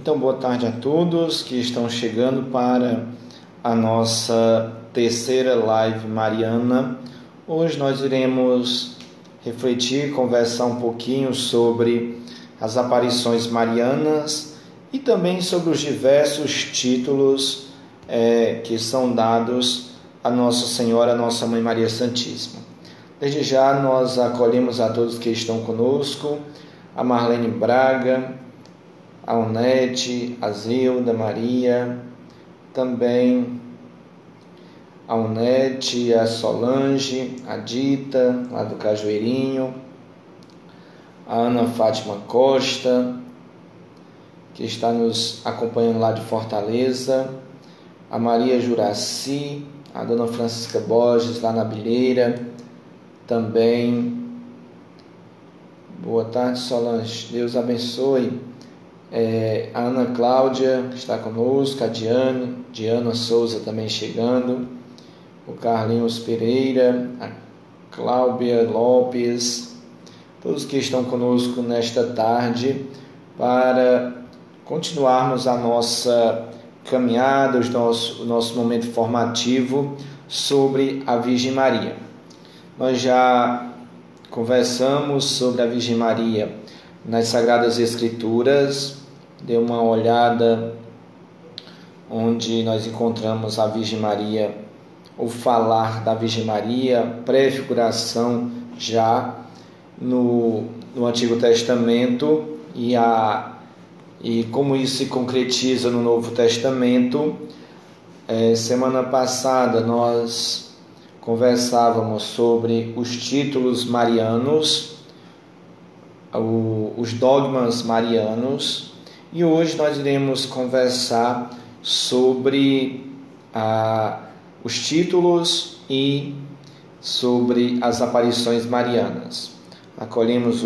Então, boa tarde a todos que estão chegando para a nossa terceira live mariana. Hoje nós iremos refletir, conversar um pouquinho sobre as aparições marianas e também sobre os diversos títulos que são dados a Nossa Senhora, a Nossa Mãe Maria Santíssima. Desde já nós acolhemos a todos que estão conosco, a Marlene Braga, a Onete, a Zilda, Maria, também a Onete, a Solange, a Dita, lá do Cajueirinho, a Ana Fátima Costa, que está nos acompanhando lá de Fortaleza, a Maria Juraci, a Dona Francisca Borges, lá na Bilheira, também. Boa tarde, Solange, Deus abençoe. A Ana Cláudia, que está conosco, a Diana Souza também chegando, o Carlinhos Pereira, a Cláudia Lopes, todos que estão conosco nesta tarde para continuarmos a nossa caminhada, o nosso momento formativo sobre a Virgem Maria. Nós já conversamos sobre a Virgem Maria nas Sagradas Escrituras, dê uma olhada onde nós encontramos a Virgem Maria, ou falar da Virgem Maria, prefiguração já no Antigo Testamento e como isso se concretiza no Novo Testamento. Semana passada nós conversávamos sobre os títulos marianos, os dogmas marianos, e hoje nós iremos conversar sobre os títulos e sobre as aparições marianas. Acolhemos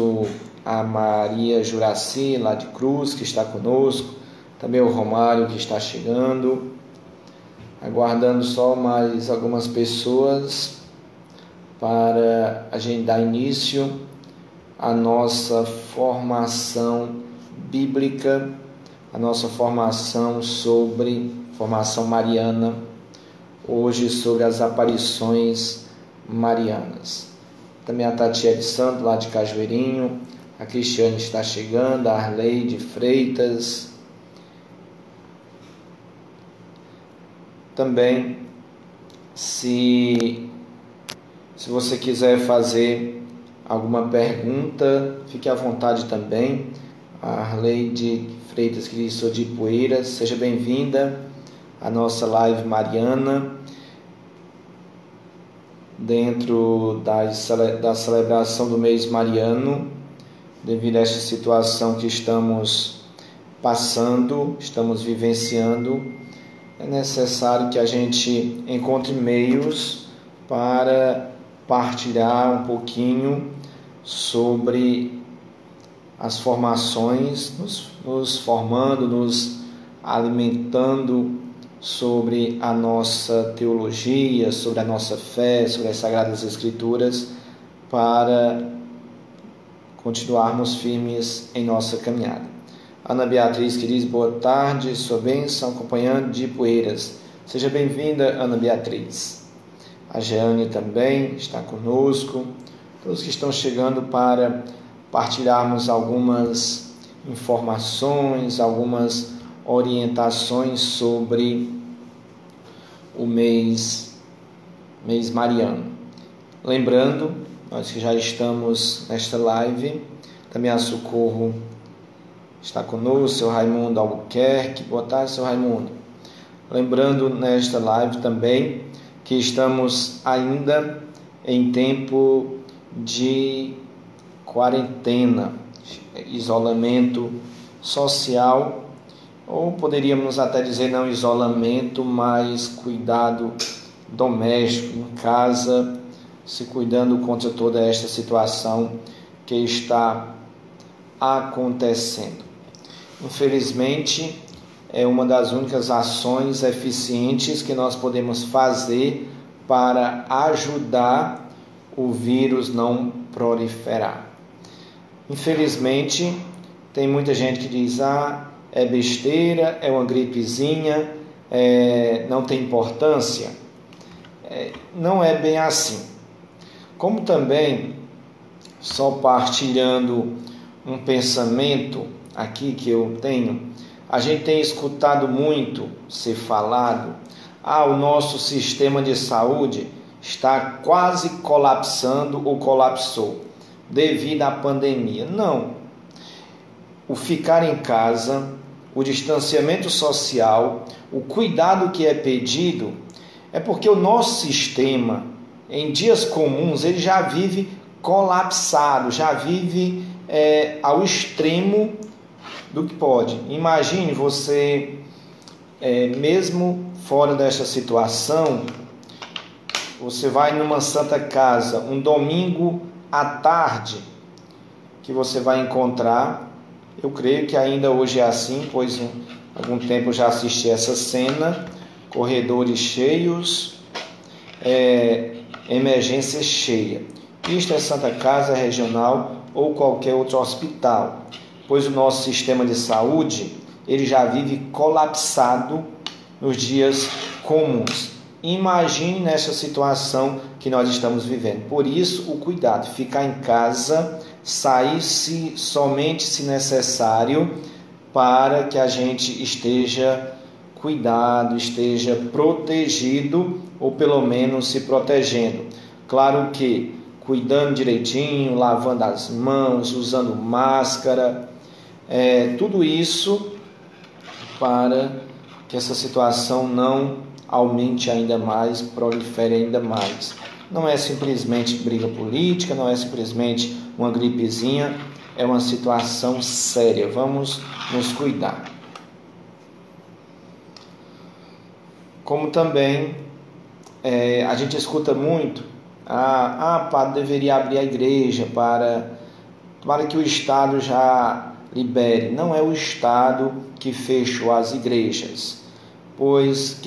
a Maria Juraci, lá de Cruz, que está conosco, também o Romário, que está chegando, aguardando só mais algumas pessoas para a gente dar início à nossa formação bíblica, a nossa formação mariana, hoje sobre as aparições marianas. Também a Tatiele Santos, lá de Cajueirinho, a Cristiane está chegando, a Arleide Freitas. Também, se você quiser fazer alguma pergunta, fique à vontade também. A Arleide Freitas, que diz: sou de Ipueiras, seja bem-vinda à nossa live mariana, dentro da celebração do mês mariano, devido a esta situação que estamos passando, estamos vivenciando. É necessário que a gente encontre meios para partilhar um pouquinho sobre as formações, nos formando, nos alimentando sobre a nossa teologia, sobre a nossa fé, sobre as Sagradas Escrituras, para continuarmos firmes em nossa caminhada. Ana Beatriz, que diz: boa tarde, sua bênção, acompanhando de Ipueiras. Seja bem-vinda, Ana Beatriz. A Jeane também está conosco. Todos que estão chegando para partilharmos algumas informações, algumas orientações sobre o mês mariano. Lembrando, nós que já estamos nesta live, também a Socorro está conosco, seu Raimundo Albuquerque. Boa tarde, seu Raimundo. Lembrando nesta live também que estamos ainda em tempo de quarentena, isolamento social, ou poderíamos até dizer não isolamento, mas cuidado doméstico, em casa, se cuidando contra toda esta situação que está acontecendo. Infelizmente, é uma das únicas ações eficientes que nós podemos fazer para ajudar o vírus não proliferar. Infelizmente, tem muita gente que diz: é besteira, é uma gripezinha, não tem importância. Não é bem assim. Como também, só partilhando um pensamento aqui que eu tenho, a gente tem escutado muito ser falado: o nosso sistema de saúde está quase colapsando ou colapsou devido à pandemia. Não. O ficar em casa, o distanciamento social, o cuidado que é pedido, é porque o nosso sistema, em dias comuns, ele já vive colapsado, já vive ao extremo do que pode. Imagine você, mesmo fora desta situação, você vai numa Santa Casa, um domingo à tarde, que você vai encontrar, eu creio que ainda hoje é assim, pois há algum tempo eu já assisti essa cena, corredores cheios, emergência cheia. Isto é Santa Casa Regional ou qualquer outro hospital, pois o nosso sistema de saúde, ele já vive colapsado nos dias comuns. Imagine nessa situação que nós estamos vivendo. Por isso, o cuidado, ficar em casa, sair somente se necessário, para que a gente esteja cuidado, esteja protegido, ou pelo menos se protegendo. Claro que cuidando direitinho, lavando as mãos, usando máscara, tudo isso para que essa situação não aumente ainda mais, prolifere ainda mais. Não é simplesmente briga política, não é simplesmente uma gripezinha, é uma situação séria. Vamos nos cuidar. Como também a gente escuta muito: padre, deveria abrir a igreja para que o Estado já libere. Não é o Estado que fechou as igrejas, pois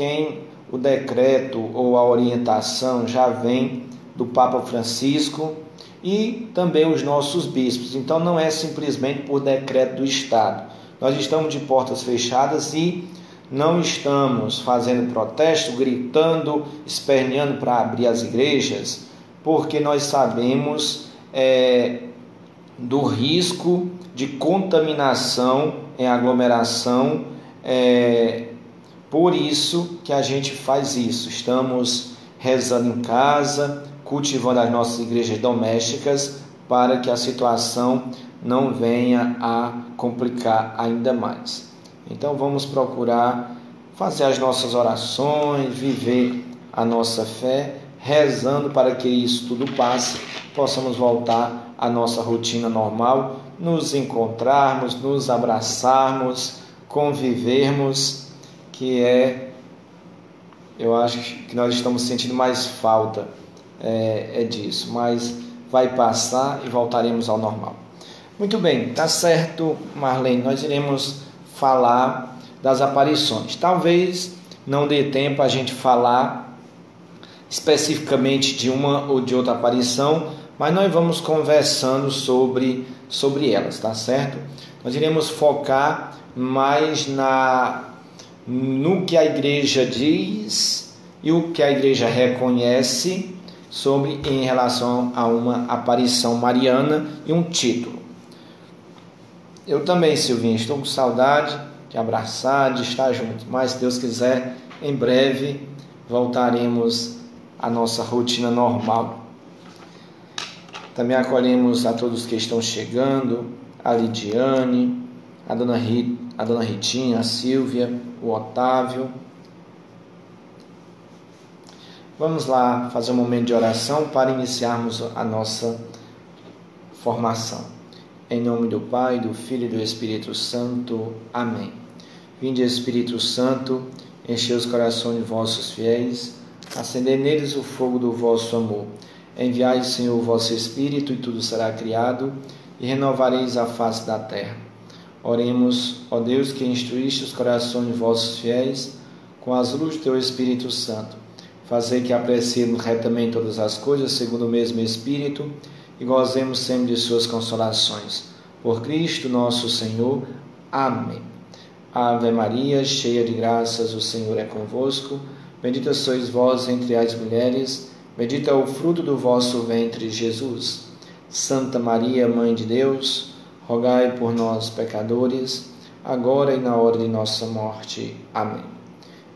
o decreto ou a orientação já vem do Papa Francisco e também os nossos bispos. Então não é simplesmente por decreto do Estado. Nós estamos de portas fechadas e não estamos fazendo protesto, gritando, esperneando para abrir as igrejas, porque nós sabemos do risco de contaminação em aglomeração. Por isso que a gente faz isso. Estamos rezando em casa, cultivando as nossas igrejas domésticas para que a situação não venha a complicar ainda mais. Então vamos procurar fazer as nossas orações, viver a nossa fé, rezando para que isso tudo passe, possamos voltar à nossa rotina normal, nos encontrarmos, nos abraçarmos, convivermos, eu acho que nós estamos sentindo mais falta disso, mas vai passar e voltaremos ao normal. Muito bem, tá certo, Marlene, nós iremos falar das aparições. Talvez não dê tempo a gente falar especificamente de uma ou de outra aparição, mas nós vamos conversando sobre elas, tá certo? Nós iremos focar mais no que a igreja diz e o que a igreja reconhece em relação a uma aparição mariana e um título. Eu também, Silvinha, estou com saudade de abraçar, de estar junto, mas se Deus quiser, em breve voltaremos à nossa rotina normal. Também acolhemos a todos que estão chegando, a Lidiane, a dona Ritinha, a Silvia, o Otávio. Vamos lá fazer um momento de oração para iniciarmos a nossa formação. Em nome do Pai, do Filho e do Espírito Santo. Amém. Vinde, Espírito Santo, enchei os corações de vossos fiéis, acendei neles o fogo do vosso amor. Enviai, Senhor, o vosso Espírito, e tudo será criado, e renovareis a face da terra. Oremos, ó Deus, que instruíste os corações de vossos fiéis com as luzes do teu Espírito Santo. Fazei que apreciemos retamente todas as coisas, segundo o mesmo Espírito, e gozemos sempre de suas consolações. Por Cristo nosso Senhor. Amém. Ave Maria, cheia de graças, o Senhor é convosco. Bendita sois vós entre as mulheres, bendito é o fruto do vosso ventre, Jesus. Santa Maria, Mãe de Deus, rogai por nós, pecadores, agora e na hora de nossa morte. Amém.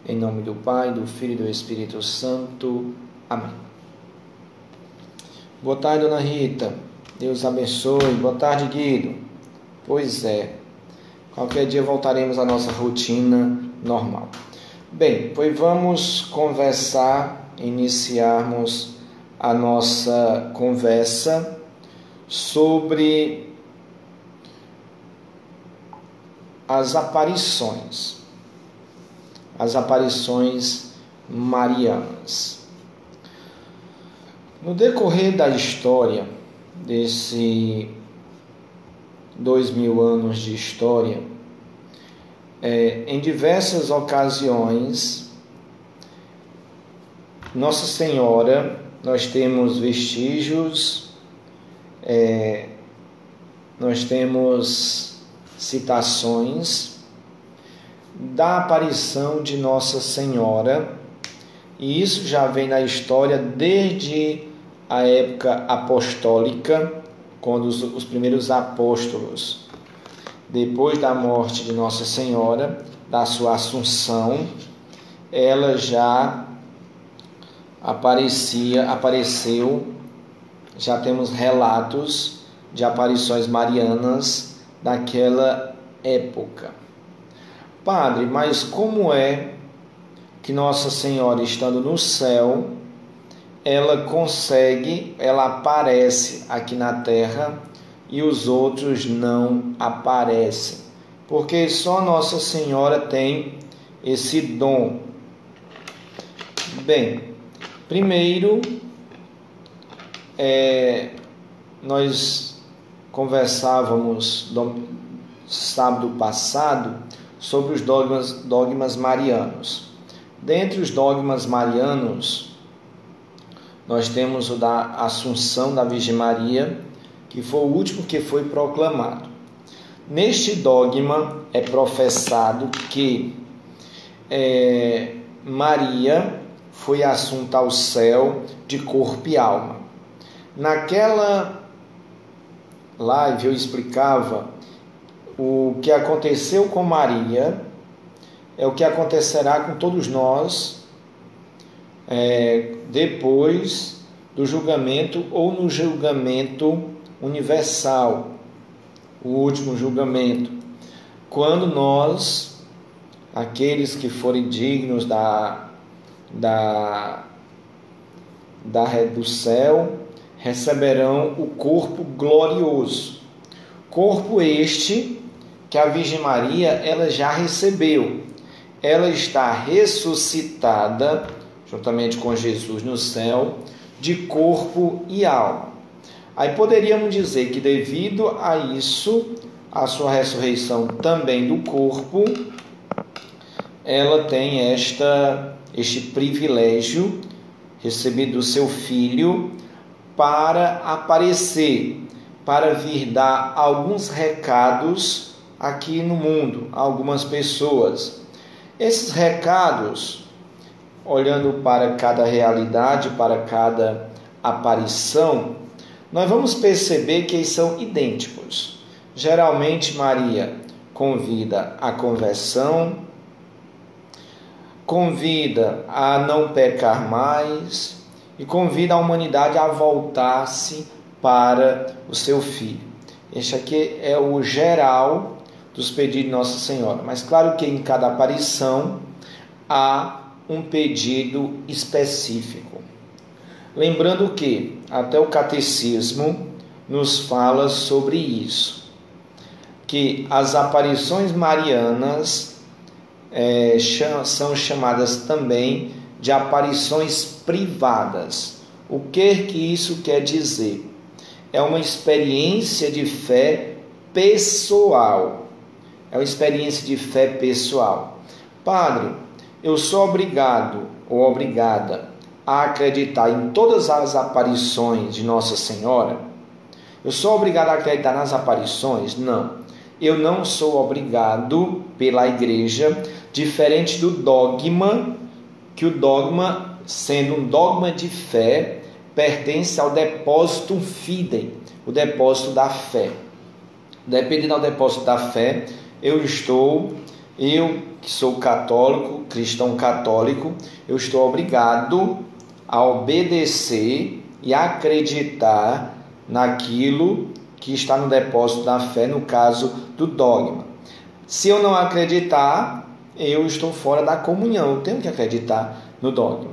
Em nome do Pai, do Filho e do Espírito Santo. Amém. Boa tarde, dona Rita. Deus abençoe. Boa tarde, Guido. Pois é. Qualquer dia voltaremos à nossa rotina normal. Bem, pois vamos iniciarmos a nossa conversa sobre as aparições marianas. No decorrer da história, desse 2000 anos de história, em diversas ocasiões, Nossa Senhora, nós temos vestígios, nós temos citações da aparição de Nossa Senhora, e isso já vem na história desde a época apostólica, quando os primeiros apóstolos, depois da morte de Nossa Senhora, da sua assunção, ela já apareceu, já temos relatos de aparições marianas daquela época. Padre, mas como é que Nossa Senhora, estando no céu, ela aparece aqui na terra e os outros não aparecem? Porque só Nossa Senhora tem esse dom. Bem, primeiro, nós conversávamos sábado passado sobre os dogmas marianos. Dentre os dogmas marianos, nós temos o da Assunção da Virgem Maria, que foi o último que foi proclamado. Neste dogma é professado que Maria foi assunta ao céu de corpo e alma. Naquela live eu explicava o que aconteceu com Maria, é o que acontecerá com todos nós depois do julgamento ou no julgamento universal, o último julgamento, quando nós, aqueles que forem dignos do céu, receberão o corpo glorioso. Corpo este que a Virgem Maria ela já recebeu. Ela está ressuscitada, juntamente com Jesus no céu, de corpo e alma. Aí poderíamos dizer que devido a isso, a sua ressurreição também do corpo, ela tem este privilégio recebido do seu Filho para aparecer, para vir dar alguns recados aqui no mundo, a algumas pessoas. Esses recados, olhando para cada realidade, para cada aparição, nós vamos perceber que eles são idênticos. Geralmente Maria convida à conversão, convida a não pecar mais e convida a humanidade a voltar-se para o seu Filho. Este aqui é o geral dos pedidos de Nossa Senhora. Mas claro que em cada aparição há um pedido específico. Lembrando que até o Catecismo nos fala sobre isso, que as aparições marianas são chamadas também de aparições privadas. O que isso quer dizer? É uma experiência de fé pessoal. É uma experiência de fé pessoal. Padre, eu sou obrigado ou obrigada a acreditar em todas as aparições de Nossa Senhora? Eu sou obrigado a acreditar nas aparições? Não. Eu não sou obrigado pela Igreja, diferente do dogma, que o dogma, sendo um dogma de fé, pertence ao depósito fidei, o depósito da fé. Dependendo do depósito da fé, eu que sou católico, cristão católico, eu estou obrigado a obedecer e acreditar naquilo que está no depósito da fé, no caso do dogma. Se eu não acreditar, eu estou fora da comunhão, eu tenho que acreditar no dogma.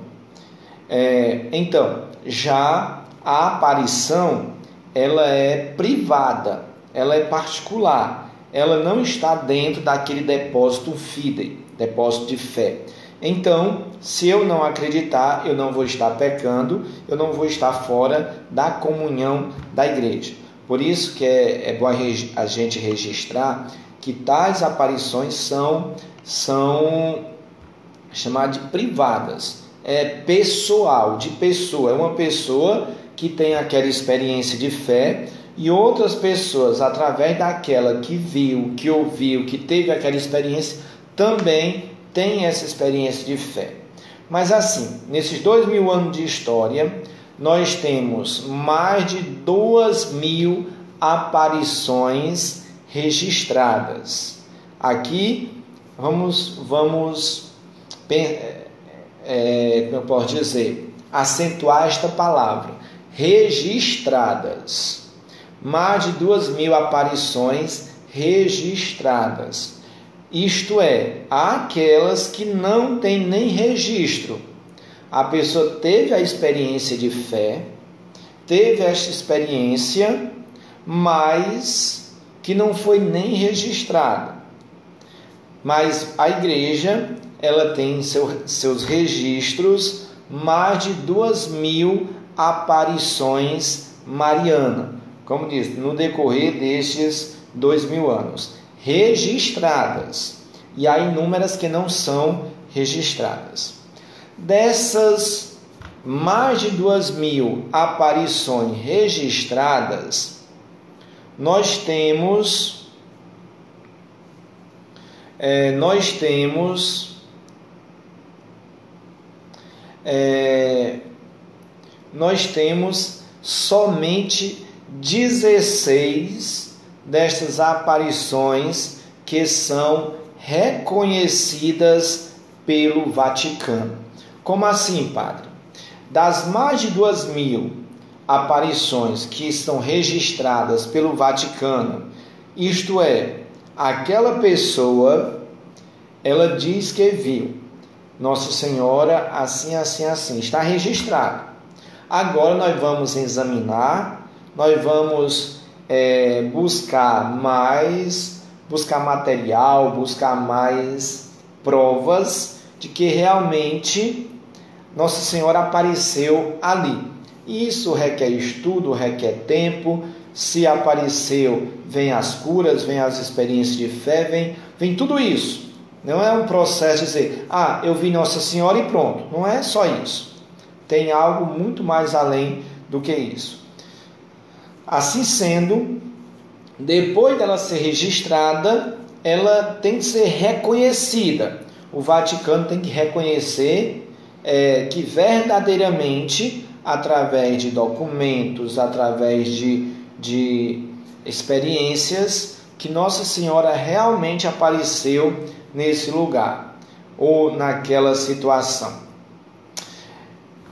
Então, já a aparição, ela é privada, ela é particular, ela não está dentro daquele depósito fidei, depósito de fé. Então, se eu não acreditar, eu não vou estar pecando, eu não vou estar fora da comunhão da igreja. Por isso que é bom a gente registrar que tais aparições são chamadas de privadas, pessoal, de pessoa. É uma pessoa que tem aquela experiência de fé e outras pessoas, através daquela que viu, que ouviu, que teve aquela experiência, também tem essa experiência de fé. Mas assim, nesses 2000 anos de história, nós temos mais de 2000 aparições registradas. Aqui vamos como eu posso dizer, acentuar esta palavra, registradas. Mais de 2000 aparições registradas. Isto é, há aquelas que não têm nem registro. A pessoa teve a experiência de fé, teve esta experiência, mas que não foi nem registrada. Mas a igreja, ela tem seus registros, mais de 2000 aparições marianas. Como diz, no decorrer destes 2000 anos. Registradas. E há inúmeras que não são registradas. Dessas mais de 2.000 aparições registradas, nós temos somente 16 destas aparições que são reconhecidas pelo Vaticano. Como assim, padre? Das mais de 2.000 aparições que estão registradas pelo Vaticano, isto é, aquela pessoa, ela diz que viu Nossa Senhora assim, assim, assim, está registrado. Agora nós vamos examinar, nós vamos buscar material, buscar mais provas de que realmente Nossa Senhora apareceu ali. Isso requer estudo, requer tempo. Se apareceu, vem as curas, vem as experiências de fé, vem tudo isso. Não é um processo de dizer, eu vi Nossa Senhora e pronto. Não é só isso. Tem algo muito mais além do que isso. Assim sendo, depois dela ser registrada, ela tem que ser reconhecida. O Vaticano tem que reconhecer que verdadeiramente, através de documentos, através de experiências, que Nossa Senhora realmente apareceu nesse lugar ou naquela situação.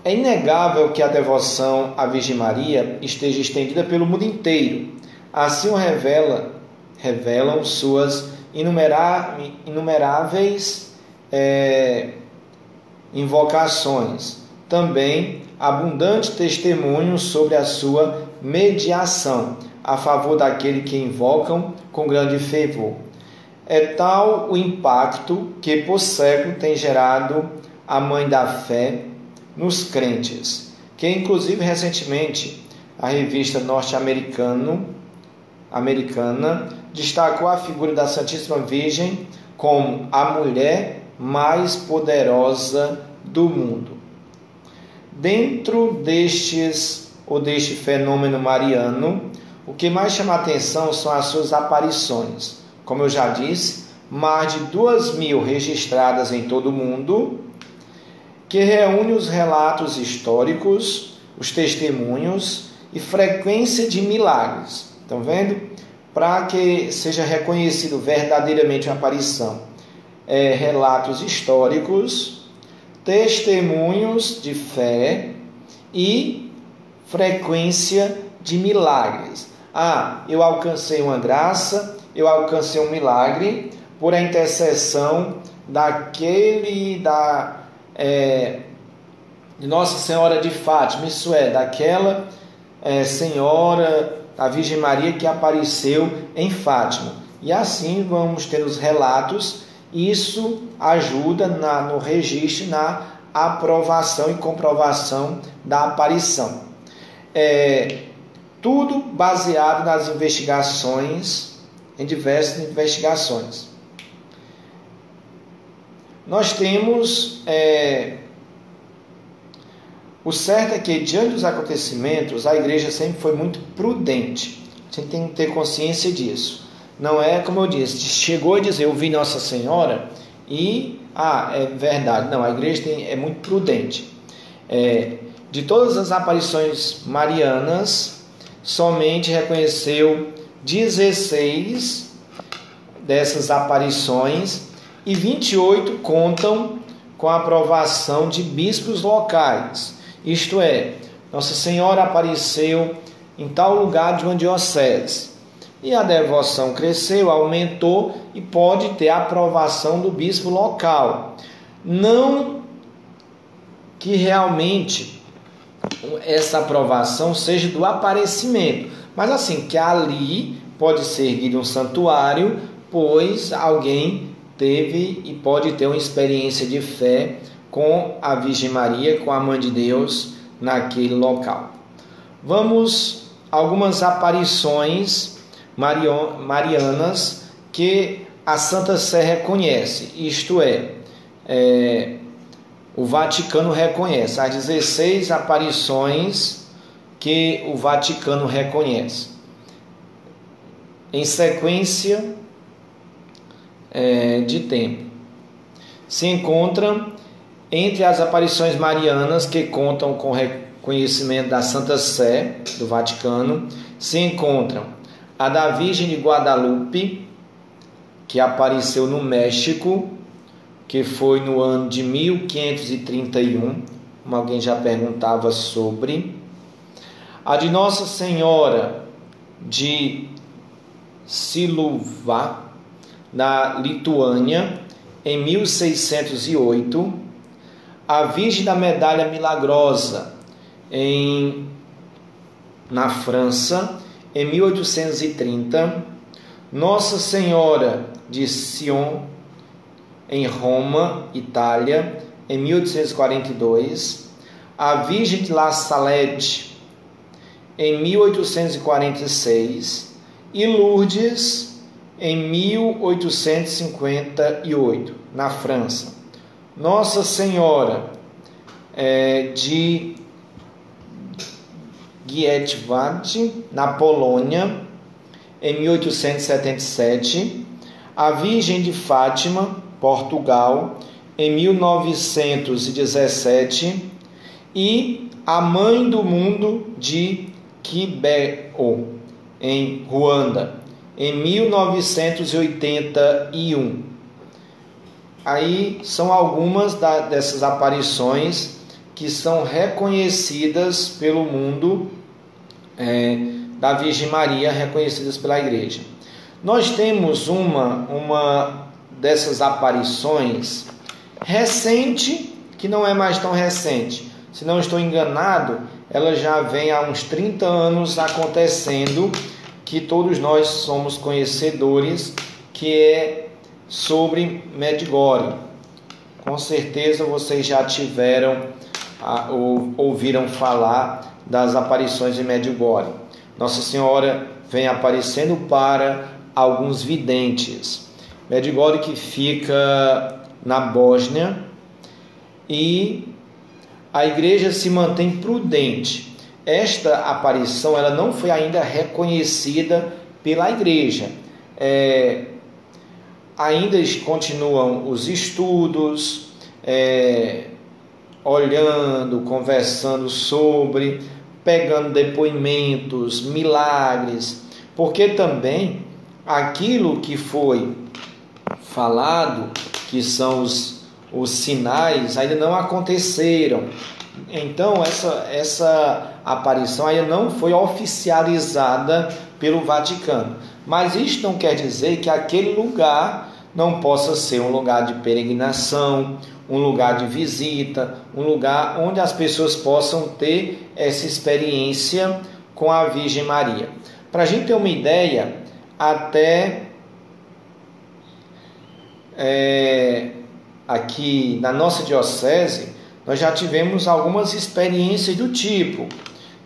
É inegável que a devoção à Virgem Maria esteja estendida pelo mundo inteiro. Assim o revelam suas inumeráveis invocações. Também abundante testemunho sobre a sua mediação a favor daquele que invocam com grande fervor. É tal o impacto que por século tem gerado a Mãe da Fé nos crentes, que inclusive recentemente a revista norte-americana destacou a figura da Santíssima Virgem como a mulher mais poderosa do mundo. Dentro deste fenômeno mariano, o que mais chama a atenção são as suas aparições. Como eu já disse, mais de 2.000 registradas em todo o mundo, que reúne os relatos históricos, os testemunhos e frequência de milagres. Estão vendo? Para que seja reconhecido verdadeiramente a aparição. Relatos históricos, testemunhos de fé e frequência de milagres. Eu alcancei uma graça, eu alcancei um milagre por a intercessão de Nossa Senhora de Fátima, isso é, daquela Senhora, a Virgem Maria que apareceu em Fátima. E assim vamos ter os relatos. Isso ajuda no registro, na aprovação e comprovação da aparição. Tudo baseado nas investigações, em diversas investigações. Nós temos... o certo é que, diante dos acontecimentos, a igreja sempre foi muito prudente. A gente tem que ter consciência disso. Não é, como eu disse, chegou a dizer, eu vi Nossa Senhora e, é verdade. Não, a igreja é muito prudente. De todas as aparições marianas, somente reconheceu 16 dessas aparições e 28 contam com a aprovação de bispos locais. Isto é, Nossa Senhora apareceu em tal lugar de uma diocese. E a devoção cresceu, aumentou e pode ter a aprovação do bispo local. Não que realmente essa aprovação seja do aparecimento, mas assim, que ali pode ser erguido um santuário, pois alguém teve e pode ter uma experiência de fé com a Virgem Maria, com a Mãe de Deus naquele local. Vamos a algumas aparições marianas que a Santa Sé reconhece, isto é, o Vaticano reconhece, as 16 aparições que o Vaticano reconhece. Em sequência de tempo, se encontra entre as aparições marianas que contam com reconhecimento da Santa Sé do Vaticano, se encontram a da Virgem de Guadalupe, que apareceu no México, que foi no ano de 1531, como alguém já perguntava sobre. A de Nossa Senhora de Siluva, na Lituânia, em 1608. A Virgem da Medalha Milagrosa, na França, em 1830. Nossa Senhora de Sion, em Roma, Itália, em 1842. A Virgem de La Salette, em 1846. E Lourdes, em 1858, na França. Nossa Senhora de Gietwald, na Polônia, em 1877. A Virgem de Fátima, Portugal, em 1917. E a Mãe do Mundo de Kibeho, em Ruanda, em 1981. Aí são algumas dessas aparições que são reconhecidas pelo mundo, da Virgem Maria, reconhecidas pela Igreja. Nós temos uma dessas aparições recente, que não é mais tão recente. Se não estou enganado, ela já vem há uns 30 anos acontecendo, que todos nós somos conhecedores, que é sobre Medjugorje. Com certeza vocês já tiveram ou ouviram falar das aparições de Medjugorje. Nossa Senhora vem aparecendo para alguns videntes. Medjugorje, que fica na Bósnia, e a Igreja se mantém prudente. Esta aparição ela não foi ainda reconhecida pela Igreja. Ainda continuam os estudos, olhando, conversando sobre, pegando depoimentos, milagres, porque também aquilo que foi falado, que são os sinais, ainda não aconteceram. Então essa aparição ainda não foi oficializada pelo Vaticano. Mas isto não quer dizer que aquele lugar não possa ser um lugar de peregrinação, um lugar de visita, um lugar onde as pessoas possam ter essa experiência com a Virgem Maria. Para a gente ter uma ideia, até aqui na nossa diocese, nós já tivemos algumas experiências do tipo,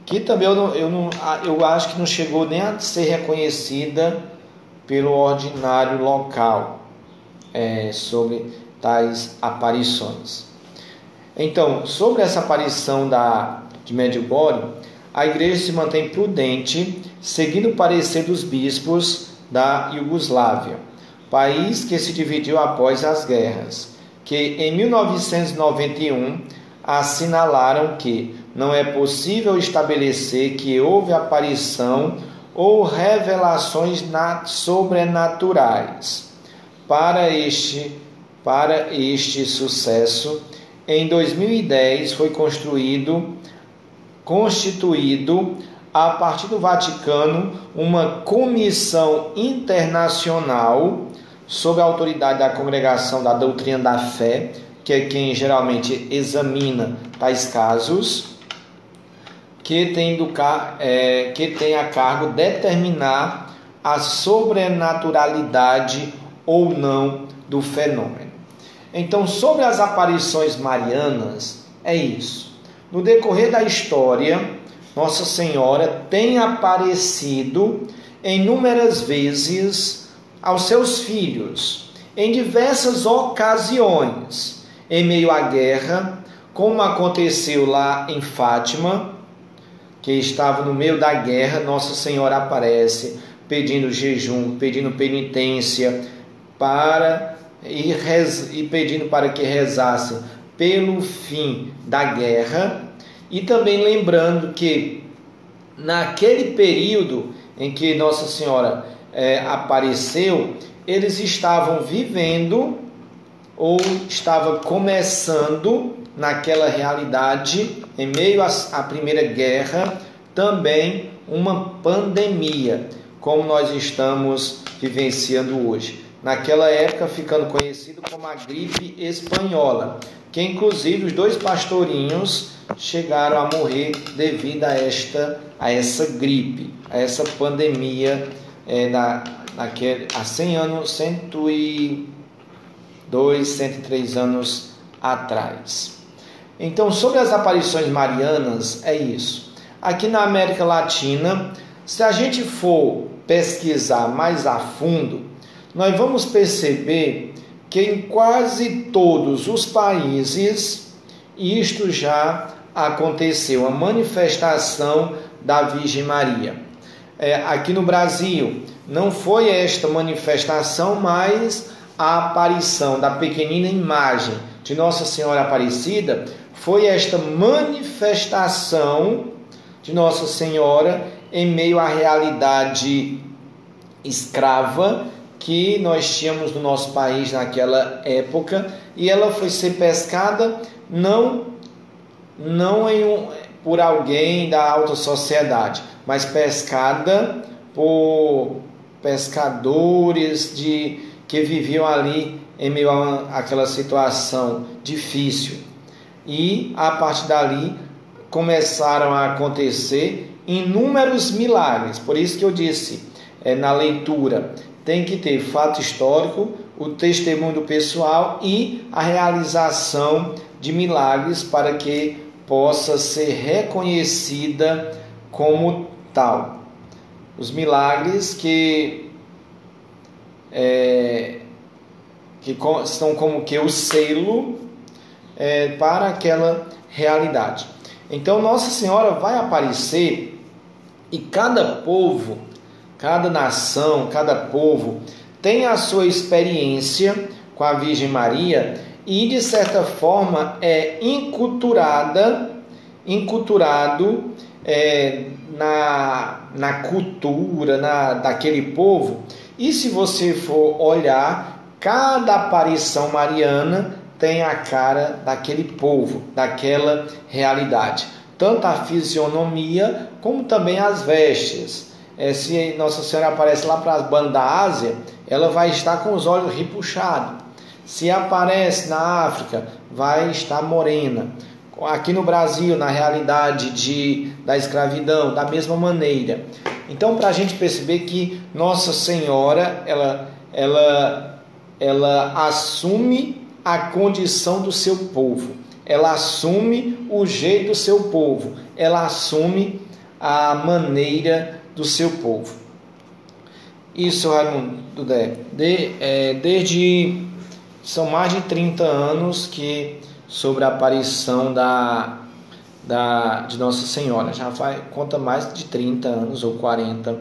que também eu acho que não chegou nem a ser reconhecida pelo ordinário local, sobre tais aparições. Então, sobre essa aparição de Medjugorje, a Igreja se mantém prudente, seguindo o parecer dos bispos da Iugoslávia, país que se dividiu após as guerras, que em 1991 assinalaram que não é possível estabelecer que houve aparição ou revelações sobrenaturais. Para este sucesso, em 2010 foi constituído a partir do Vaticano uma comissão internacional sob a autoridade da Congregação da Doutrina da Fé, que é quem geralmente examina tais casos, que tem a cargo determinar a sobrenaturalidade ou não do fenômeno. Então, sobre as aparições marianas, é isso. No decorrer da história, Nossa Senhora tem aparecido inúmeras vezes aos seus filhos, em diversas ocasiões. em meio à guerra, como aconteceu lá em Fátima, que estava no meio da guerra. Nossa Senhora aparece pedindo jejum, pedindo penitência e pedindo para que rezasse pelo fim da guerra, e também lembrando que naquele período em que Nossa Senhora apareceu, eles estavam vivendo ou estava começando naquela realidade, em meio à Primeira Guerra, também uma pandemia, como nós estamos vivenciando hoje. Naquela época, ficando conhecido como a gripe espanhola, que inclusive os 2 pastorinhos chegaram a morrer devido a essa gripe, a essa pandemia há 100 anos, 102, 103 anos atrás. Então, sobre as aparições marianas, é isso. Aqui na América Latina, se a gente for pesquisar mais a fundo, nós vamos perceber que em quase todos os países isto já aconteceu, a manifestação da Virgem Maria. Aqui no Brasil não foi esta manifestação, mas a aparição da pequenina imagem de Nossa Senhora Aparecida foi esta manifestação de Nossa Senhora em meio à realidade escrava que nós tínhamos no nosso país naquela época, e ela foi ser pescada não por alguém da alta sociedade, mas pescada por pescadores que viviam ali em meio àquela situação difícil. E a partir dali começaram a acontecer inúmeros milagres. Por isso que eu disse, na leitura tem que ter fato histórico, o testemunho do pessoal e a realização de milagres para que possa ser reconhecida como tal. Os milagres que são como que o selo para aquela realidade. Então Nossa Senhora vai aparecer e cada povo, cada nação, cada povo tem a sua experiência com a Virgem Maria e de certa forma é inculturado na cultura daquele povo. E se você for olhar, cada aparição mariana tem a cara daquele povo, daquela realidade. Tanto a fisionomia, como também as vestes. Se Nossa Senhora aparece lá para as bandas da Ásia, ela vai estar com os olhos repuxados. Se aparece na África, vai estar morena. Aqui no Brasil, na realidade da escravidão, da mesma maneira. Então, para a gente perceber que Nossa Senhora, ela assume a condição do seu povo, ela assume o jeito do seu povo, ela assume a maneira do seu povo. Isso, Raimundo, são mais de 30 anos que sobre a aparição de Nossa Senhora, conta mais de 30 anos ou 40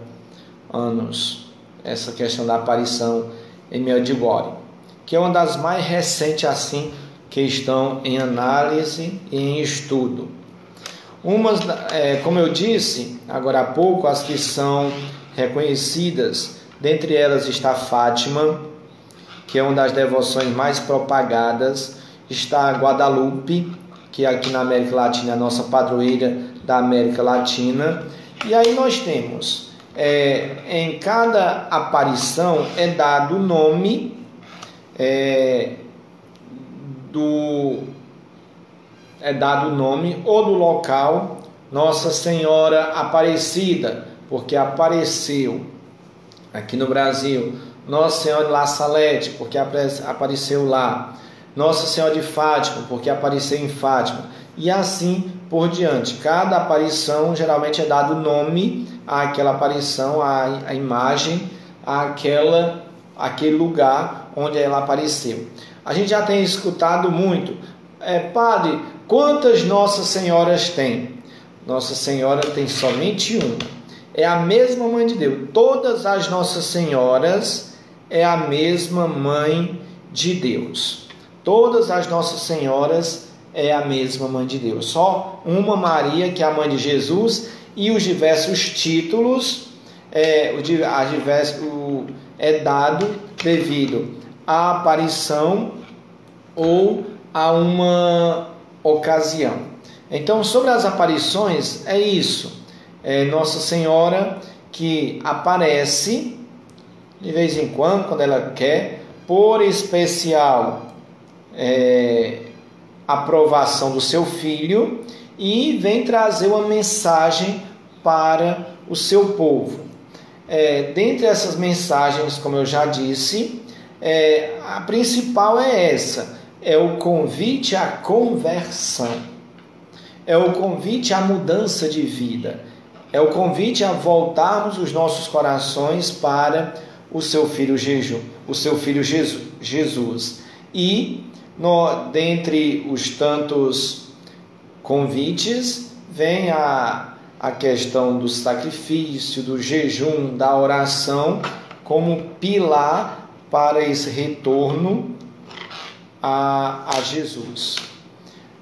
anos, essa questão da aparição em Medjugorje, que é uma das mais recentes assim que estão em análise e em estudo. Como eu disse agora há pouco, as que são reconhecidas, dentre elas está Fátima, que é uma das devoções mais propagadas, está Guadalupe, que aqui na América Latina é a nossa padroeira da América Latina. E aí nós temos, em cada aparição é dado o nome ou do local, Nossa Senhora Aparecida, porque apareceu aqui no Brasil, Nossa Senhora de La Salete, porque apareceu lá, Nossa Senhora de Fátima, porque apareceu em Fátima, e assim por diante. Cada aparição geralmente é dado nome àquela aparição, à imagem, aquele lugar onde ela apareceu. A gente já tem escutado muito. Padre, quantas Nossa Senhoras tem? Nossa Senhora tem somente uma. É a mesma Mãe de Deus. Todas as Nossas Senhoras é a mesma Mãe de Deus. Todas as Nossas Senhoras é a mesma Mãe de Deus. Só uma Maria, que é a Mãe de Jesus, e os diversos títulos é dado devido à aparição ou a uma ocasião. Então, sobre as aparições, é isso. Nossa Senhora que aparece de vez em quando ela quer, por especial aprovação do seu filho, e vem trazer uma mensagem para o seu povo. Dentre essas mensagens, como eu já disse, a principal é essa: é o convite à conversão, é o convite à mudança de vida, é o convite a voltarmos os nossos corações para o seu filho Jesus. E dentre os tantos convites, vem a questão do sacrifício, do jejum, da oração, como pilar para esse retorno a Jesus.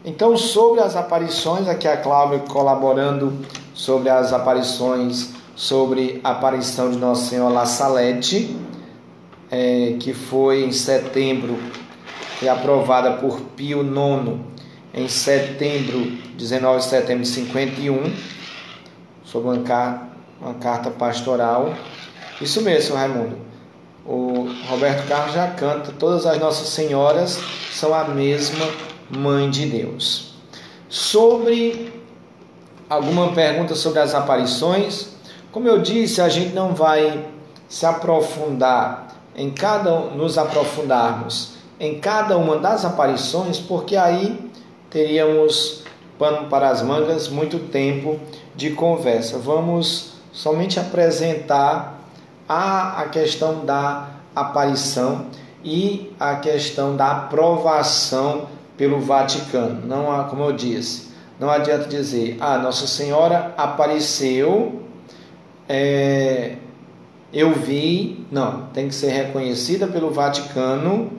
Então, sobre as aparições, aqui a Cláudia colaborando sobre as aparições, sobre a aparição de Nossa Senhora La Salete, que foi em setembro, foi aprovada por Pio IX, em 19 de setembro de 51, sob uma carta pastoral. Isso mesmo, senhor Raimundo. O Roberto Carlos já canta: todas as Nossas Senhoras são a mesma Mãe de Deus. Sobre alguma pergunta sobre as aparições, como eu disse, a gente não vai se aprofundar nos aprofundarmos em cada uma das aparições, porque aí teríamos pano para as mangas, muito tempo de conversa. Vamos somente apresentar a questão da aparição e a questão da aprovação pelo Vaticano. Não, como eu disse, não adianta dizer: Nossa Senhora apareceu, eu vi. Não, tem que ser reconhecida pelo Vaticano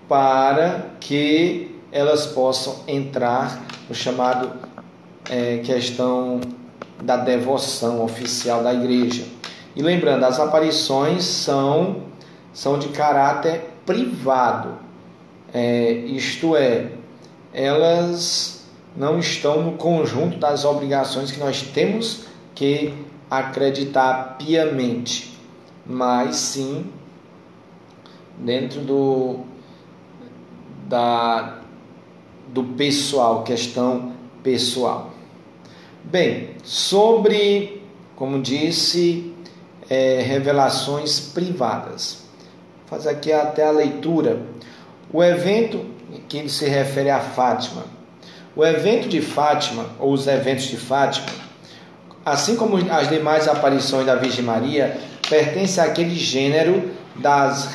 para que elas possam entrar no chamado questão da devoção oficial da Igreja. E lembrando, as aparições são de caráter privado, isto é, elas não estão no conjunto das obrigações que nós temos que acreditar piamente, mas sim dentro do pessoal, questão pessoal. Bem, sobre, como disse, revelações privadas. Vou fazer aqui até a leitura. O evento que se refere a Fátima. O evento de Fátima, ou os eventos de Fátima, assim como as demais aparições da Virgem Maria, pertence àquele gênero das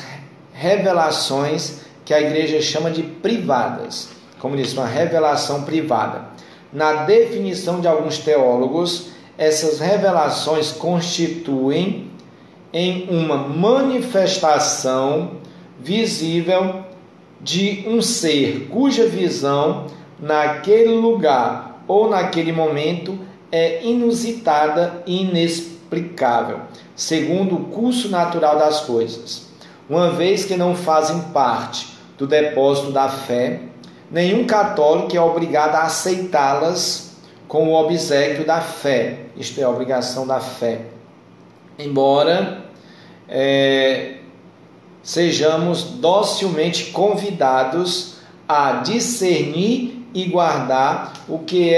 revelações que a Igreja chama de privadas. Como diz, uma revelação privada. Na definição de alguns teólogos, essas revelações constituem em uma manifestação visível de um ser cuja visão naquele lugar ou naquele momento é inusitada e inexplicável, segundo o curso natural das coisas. Uma vez que não fazem parte do depósito da fé, nenhum católico é obrigado a aceitá-las com o obséquio da fé, isto é, a obrigação da fé. Embora sejamos docilmente convidados a discernir e guardar o que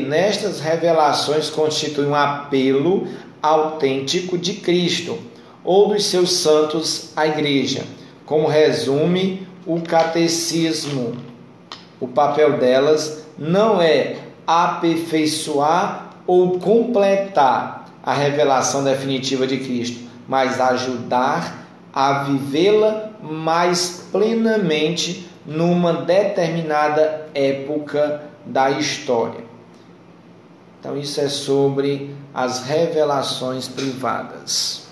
nestas revelações constitui um apelo autêntico de Cristo ou dos seus santos à Igreja, como resume o catecismo. O papel delas não é aperfeiçoar ou completar a revelação definitiva de Cristo, mas ajudar a vivê-la mais plenamente numa determinada época da história. Então, isso é sobre as revelações privadas.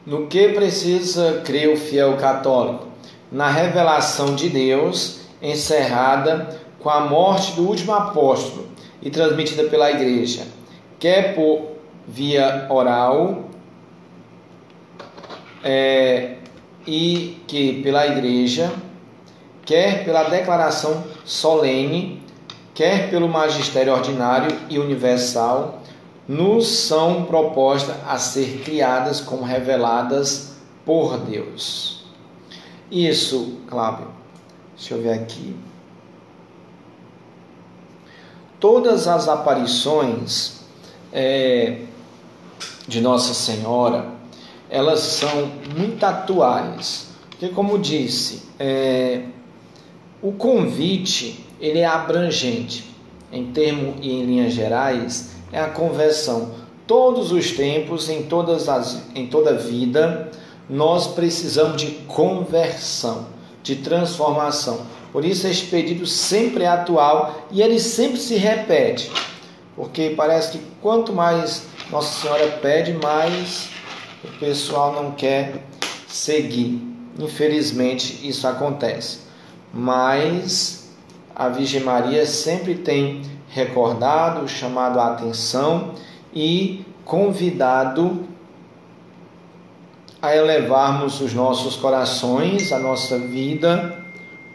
No que precisa crer o fiel católico? Na revelação de Deus, encerrada com a morte do último apóstolo e transmitida pela Igreja, quer por via oral, e que pela Igreja, quer pela declaração solene, quer pelo magistério ordinário e universal, nos são propostas a ser criadas como reveladas por Deus. Isso, Cláudio, deixa eu ver aqui. Todas as aparições de Nossa Senhora, elas são muito atuais, porque, como disse, o convite ele é abrangente, em termos e em linhas gerais, é a conversão. Todos os tempos, em toda vida, nós precisamos de conversão, de transformação. Por isso esse pedido sempre é atual e ele sempre se repete, porque parece que quanto mais Nossa Senhora pede, mais o pessoal não quer seguir. Infelizmente isso acontece, mas a Virgem Maria sempre tem recordado, chamado a atenção e convidado a elevarmos os nossos corações, a nossa vida,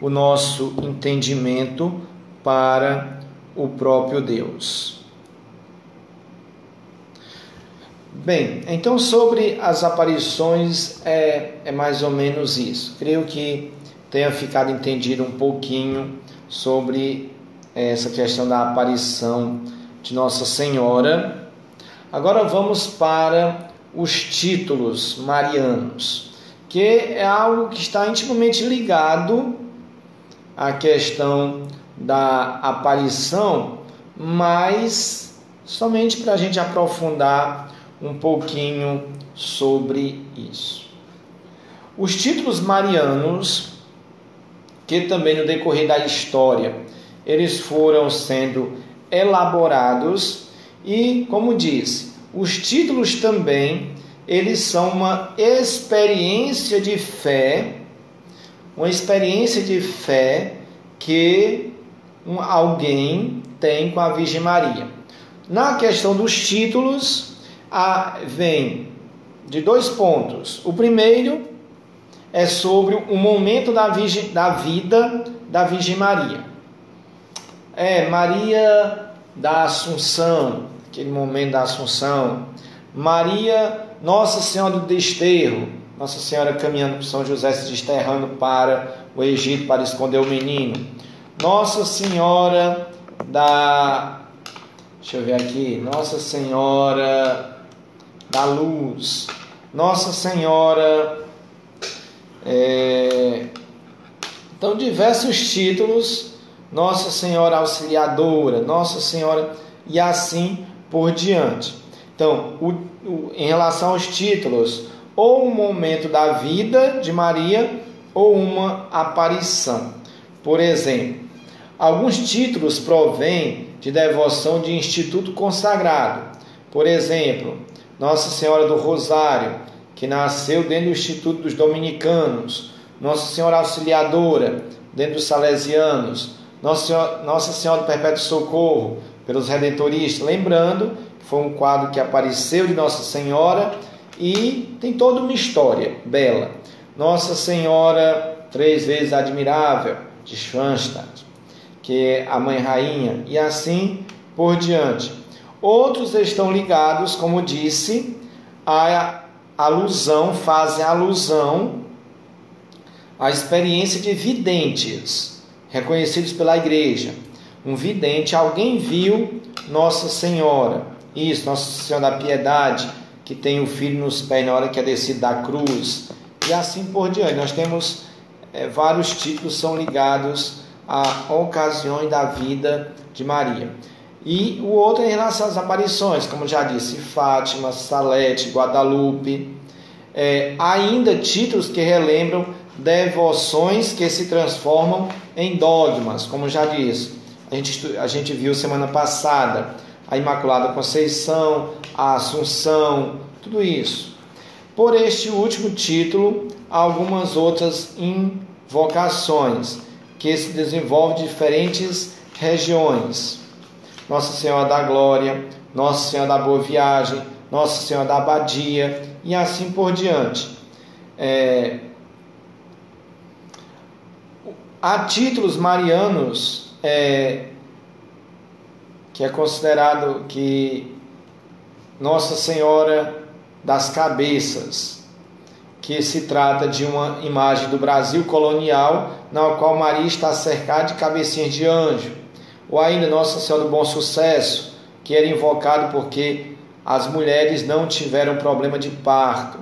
o nosso entendimento para o próprio Deus. Bem, então sobre as aparições é mais ou menos isso. Creio que tenha ficado entendido um pouquinho sobre essa questão da aparição de Nossa Senhora. Agora vamos para os títulos marianos, que é algo que está intimamente ligado à questão da aparição, mas somente para a gente aprofundar um pouquinho sobre isso. Os títulos marianos, que também no decorrer da história, eles foram sendo elaborados e, como disse, os títulos também, eles são uma experiência de fé que alguém tem com a Virgem Maria. Na questão dos títulos, vem de 2 pontos. O primeiro é sobre o momento da vida da Virgem Maria. Maria da Assunção, aquele momento da Assunção. Maria, Nossa Senhora do Desterro, Nossa Senhora caminhando por São José, se desterrando para o Egito para esconder o menino. Nossa Senhora Nossa Senhora da Luz, Nossa Senhora, então diversos títulos, Nossa Senhora Auxiliadora, Nossa Senhora, e assim por diante. Então, em relação aos títulos, ou um momento da vida de Maria, ou uma aparição. Por exemplo, alguns títulos provêm de devoção de instituto consagrado. Por exemplo, Nossa Senhora do Rosário, que nasceu dentro do Instituto dos Dominicanos. Nossa Senhora Auxiliadora, dentro dos Salesianos. Nossa Senhora do Perpétuo Socorro, pelos Redentoristas. Lembrando que foi um quadro que apareceu de Nossa Senhora e tem toda uma história bela. Nossa Senhora 3 vezes Admirável, de Schoenstatt, que é a Mãe Rainha, e assim por diante. Outros estão ligados, como disse, fazem alusão à experiência de videntes, reconhecidos pela Igreja. Um vidente, alguém viu Nossa Senhora, Nossa Senhora da Piedade, que tem o filho nos pés na hora que é descido da cruz, e assim por diante. Nós temos vários títulos que são ligados a ocasiões da vida de Maria. E o outro é em relação às aparições, como já disse, Fátima, Salete, Guadalupe. Ainda títulos que relembram devoções que se transformam em dogmas, como já disse. A gente viu semana passada a Imaculada Conceição, a Assunção, tudo isso. Por este último título, há algumas outras invocações que se desenvolvem em diferentes regiões. Nossa Senhora da Glória, Nossa Senhora da Boa Viagem, Nossa Senhora da Abadia e assim por diante. Há títulos marianos que é considerado que Nossa Senhora das Cabeças, que se trata de uma imagem do Brasil colonial, na qual Maria está cercada de cabecinhas de anjo. Ou ainda Nossa Senhora do Bom Sucesso, que era invocado porque as mulheres não tiveram problema de parto.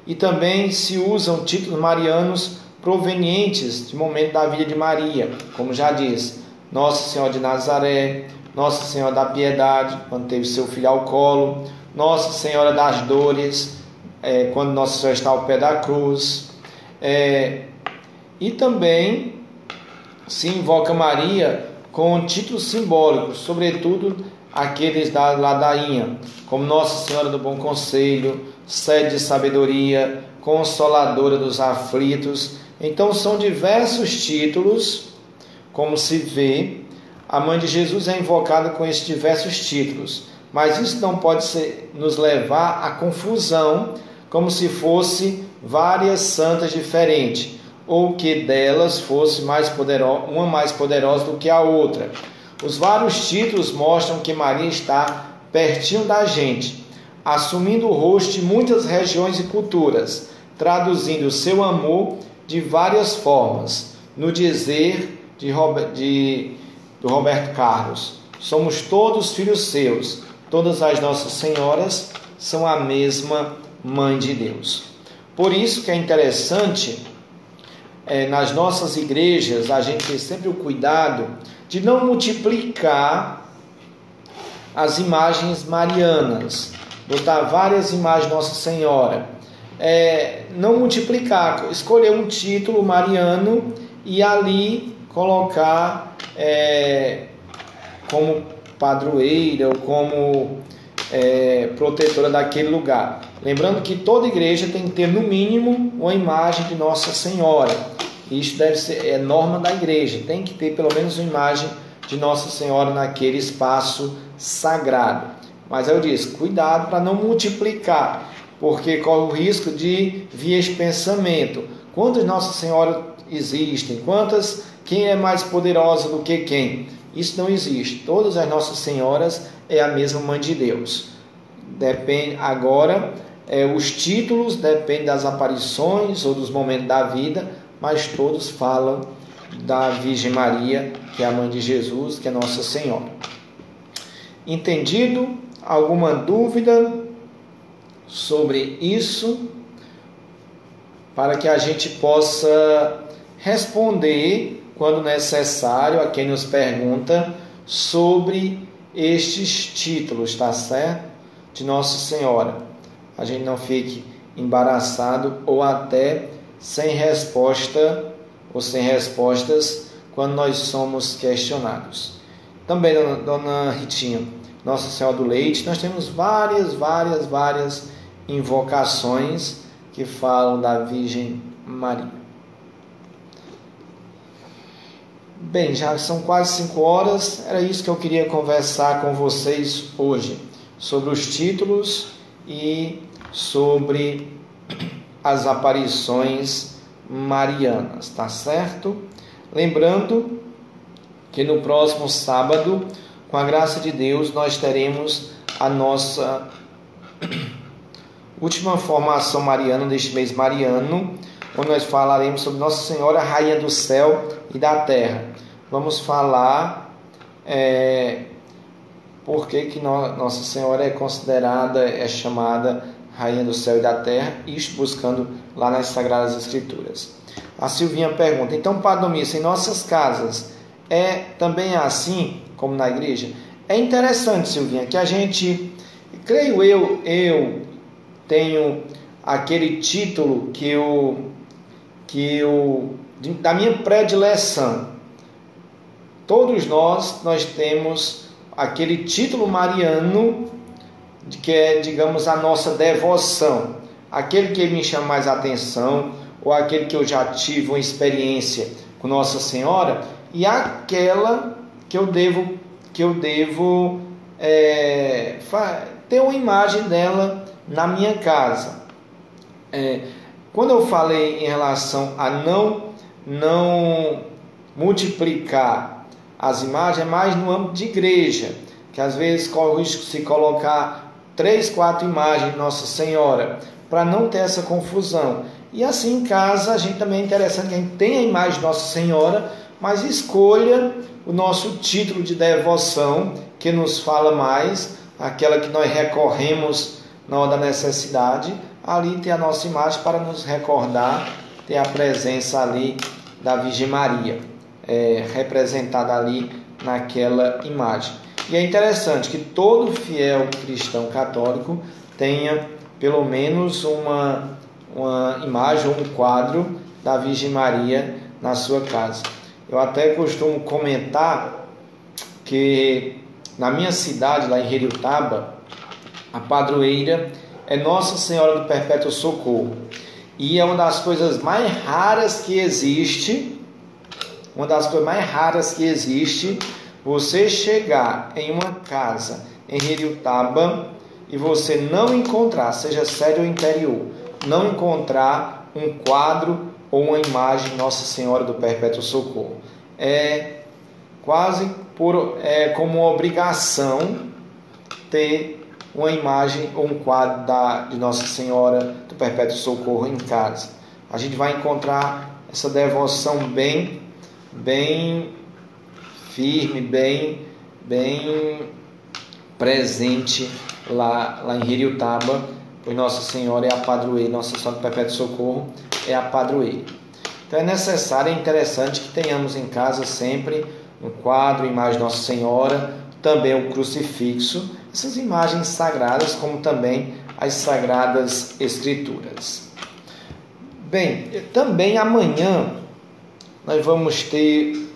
E também se usam títulos marianos provenientes de momento da vida de Maria, como já disse, Nossa Senhora de Nazaré, Nossa Senhora da Piedade, quando teve seu filho ao colo, Nossa Senhora das Dores, quando Nossa Senhora está ao pé da cruz. E também se invoca Maria com títulos simbólicos, sobretudo aqueles da ladainha, como Nossa Senhora do Bom Conselho, Sede de Sabedoria, Consoladora dos Aflitos. Então são diversos títulos, como se vê. A Mãe de Jesus é invocada com esses diversos títulos, mas isso não pode nos levar à confusão, como se fosse várias santas diferentes, ou que delas fosse uma mais poderosa do que a outra. Os vários títulos mostram que Maria está pertinho da gente, assumindo o rosto de muitas regiões e culturas, traduzindo o seu amor de várias formas. No dizer do Roberto Carlos, somos todos filhos seus, todas as Nossas Senhoras são a mesma Mãe de Deus. Por isso que é interessante, nas nossas igrejas, a gente ter sempre o cuidado de não multiplicar as imagens marianas, botar várias imagens de Nossa Senhora, não multiplicar, escolher um título mariano e ali colocar como padroeira ou como protetora daquele lugar. Lembrando que toda igreja tem que ter no mínimo uma imagem de Nossa Senhora. Isso deve ser norma da igreja, tem que ter pelo menos uma imagem de Nossa Senhora naquele espaço sagrado. Mas eu disse, cuidado para não multiplicar, porque corre o risco de vir esse pensamento. Quantas Nossa Senhora existem? Quem é mais poderosa do que quem? Isso não existe. Todas as Nossas Senhoras é a mesma Mãe de Deus. Depende agora, os títulos dependem das aparições ou dos momentos da vida, mas todos falam da Virgem Maria, que é a Mãe de Jesus, que é Nossa Senhora. Entendido? Alguma dúvida sobre isso? Para que a gente possa responder, quando necessário, a quem nos pergunta sobre estes títulos, tá certo? De Nossa Senhora. A gente não fique embaraçado ou até sem resposta ou sem respostas quando nós somos questionados. Também, Dona Ritinha, Nossa Senhora do Leite, nós temos várias invocações que falam da Virgem Maria. Bem, já são quase 5 horas, era isso que eu queria conversar com vocês hoje, sobre os títulos e sobre as aparições marianas, tá certo? Lembrando que no próximo sábado, com a graça de Deus, nós teremos a nossa última formação mariana deste mês mariano, onde nós falaremos sobre Nossa Senhora, Rainha do Céu e da Terra. Vamos falar por que Nossa Senhora é considerada, chamada Rainha do céu e da terra, isto buscando lá nas Sagradas Escrituras. A Silvinha pergunta: então, Padre Domingos, em nossas casas também é assim como na igreja? É interessante, Silvinha, que a gente, creio eu tenho aquele título da minha predileção. Todos nós temos aquele título mariano, que é, digamos, a nossa devoção, aquele que me chama mais atenção, ou aquele que eu já tive uma experiência com Nossa Senhora, e aquela que eu devo ter uma imagem dela na minha casa. Quando eu falei em relação a não multiplicar as imagens, é mais no âmbito de igreja, que às vezes corre o risco de se colocar 3, 4 imagens de Nossa Senhora, para não ter essa confusão. E assim em casa, a gente também é interessante que a gente tenha a imagem de Nossa Senhora, mas escolha o nosso título de devoção, que nos fala mais, aquela que nós recorremos na hora da necessidade. Ali tem a nossa imagem para nos recordar, ter a presença ali da Virgem Maria, representada ali naquela imagem. E é interessante que todo fiel cristão católico tenha pelo menos uma imagem ou um quadro da Virgem Maria na sua casa. Eu até costumo comentar que na minha cidade, lá em Heriotaba, a padroeira é Nossa Senhora do Perpétuo Socorro. E é uma das coisas mais raras que existe, você chegar em uma casa em Heriotaba e você não encontrar, seja sede ou interior, não encontrar um quadro ou uma imagem de Nossa Senhora do Perpétuo Socorro. É quase como uma obrigação ter uma imagem ou um quadro de Nossa Senhora do Perpétuo Socorro em casa. A gente vai encontrar essa devoção bem firme, bem presente lá em Heriotaba, pois Nossa Senhora é a padroeira, Nossa Senhora do Perpétuo Socorro é a padroeira. Então é necessário, é interessante que tenhamos em casa sempre um quadro, imagem de Nossa Senhora, também o crucifixo, essas imagens sagradas, como também as Sagradas Escrituras. Bem, também amanhã nós vamos ter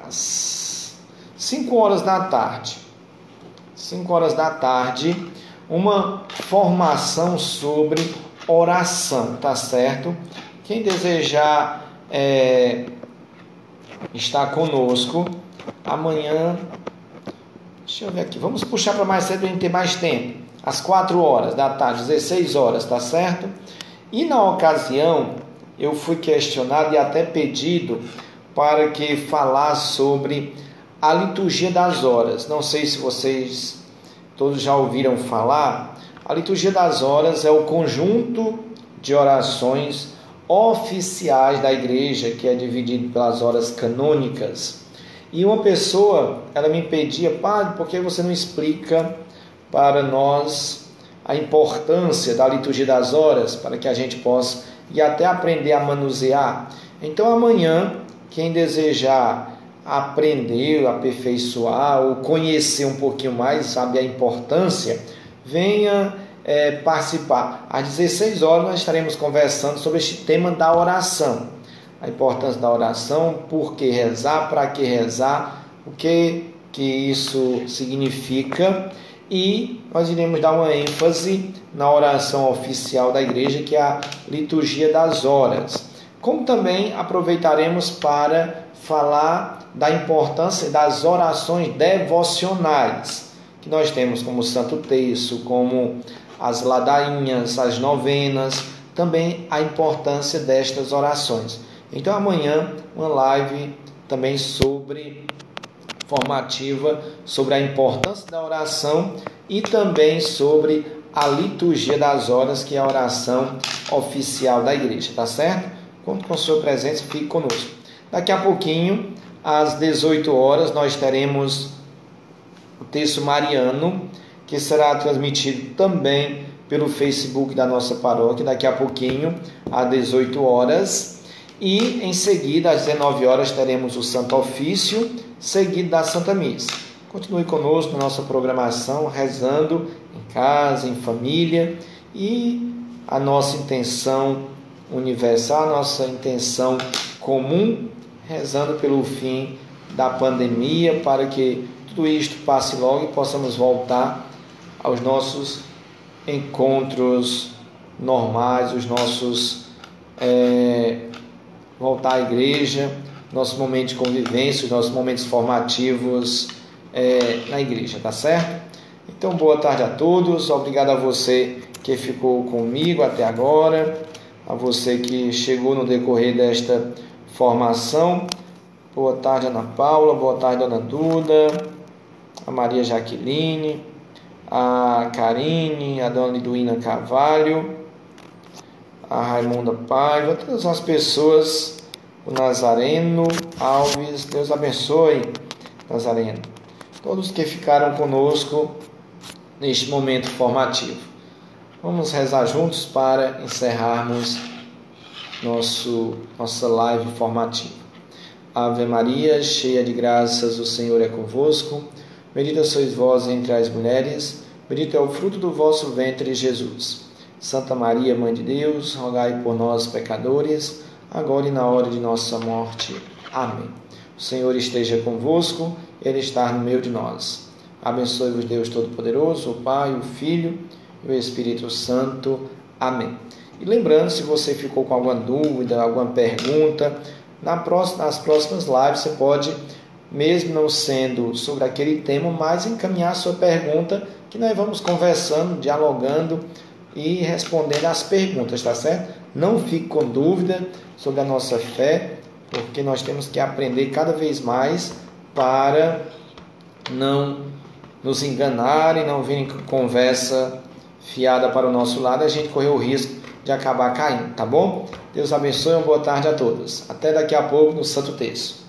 às 5 horas da tarde, uma formação sobre oração, tá certo? Quem desejar estar conosco amanhã, deixa eu ver aqui, vamos puxar para mais cedo para a gente ter mais tempo, às 4 horas da tarde, 16 horas, tá certo? E na ocasião eu fui questionado e até pedido para que falasse sobre a liturgia das horas. Não sei se vocês todos já ouviram falar. A liturgia das horas é o conjunto de orações oficiais da igreja, que é dividido pelas horas canônicas. E uma pessoa, ela me pedia: padre, por que você não explica para nós a importância da liturgia das horas, para que a gente possa e até aprender a manusear? Então amanhã, quem desejar aprender, aperfeiçoar ou conhecer um pouquinho mais, sabe a importância, venha participar. Às 16 horas nós estaremos conversando sobre este tema da oração, a importância da oração, por que rezar, para que rezar, o que isso significa, e nós iremos dar uma ênfase na oração oficial da igreja, que é a liturgia das horas. Como também aproveitaremos para falar da importância das orações devocionais, que nós temos como Santo Terço, como as ladainhas, as novenas, também a importância destas orações. Então amanhã uma live também formativa sobre a importância da oração e também sobre a liturgia das horas, que é a oração oficial da igreja, tá certo? Conto com a sua presença, fique conosco. Daqui a pouquinho, às 18 horas, nós teremos o texto mariano, que será transmitido também pelo Facebook da nossa paróquia, daqui a pouquinho, às 18 horas. E em seguida, às 19 horas, teremos o Santo Ofício, seguido da Santa Missa. Continue conosco na nossa programação, rezando em casa, em família, e a nossa intenção universal, a nossa intenção comum, rezando pelo fim da pandemia, para que tudo isto passe logo e possamos voltar aos nossos encontros normais, os nossos voltar à igreja, nosso momento de convivência, os nossos momentos formativos na igreja, tá certo? Então, boa tarde a todos, obrigado a você que ficou comigo até agora, a você que chegou no decorrer desta formação. Boa tarde, Ana Paula, boa tarde, Dona Duda, a Maria Jaqueline, a Karine, a Dona Liduína Carvalho, a Raimunda Paiva, todas as pessoas, o Nazareno Alves, Deus abençoe, Nazareno, todos que ficaram conosco neste momento formativo. Vamos rezar juntos para encerrarmos nossa live formativa. Ave Maria, cheia de graças, o Senhor é convosco. Bendita sois vós entre as mulheres, bendito é o fruto do vosso ventre, Jesus. Santa Maria, Mãe de Deus, rogai por nós, pecadores, agora e na hora de nossa morte. Amém. O Senhor esteja convosco, Ele está no meio de nós. Abençoe-vos Deus Todo-Poderoso, o Pai, o Filho e o Espírito Santo. Amém. E lembrando, se você ficou com alguma dúvida, alguma pergunta, nas próximas lives você pode, mesmo não sendo sobre aquele tema, mas encaminhar a sua pergunta, que nós vamos conversando, dialogando e respondendo as perguntas, tá certo? Não fique com dúvida sobre a nossa fé, porque nós temos que aprender cada vez mais para não nos enganar e não vir conversa fiada para o nosso lado, a gente correr o risco de acabar caindo, tá bom? Deus abençoe, uma boa tarde a todos. Até daqui a pouco no Santo Terço.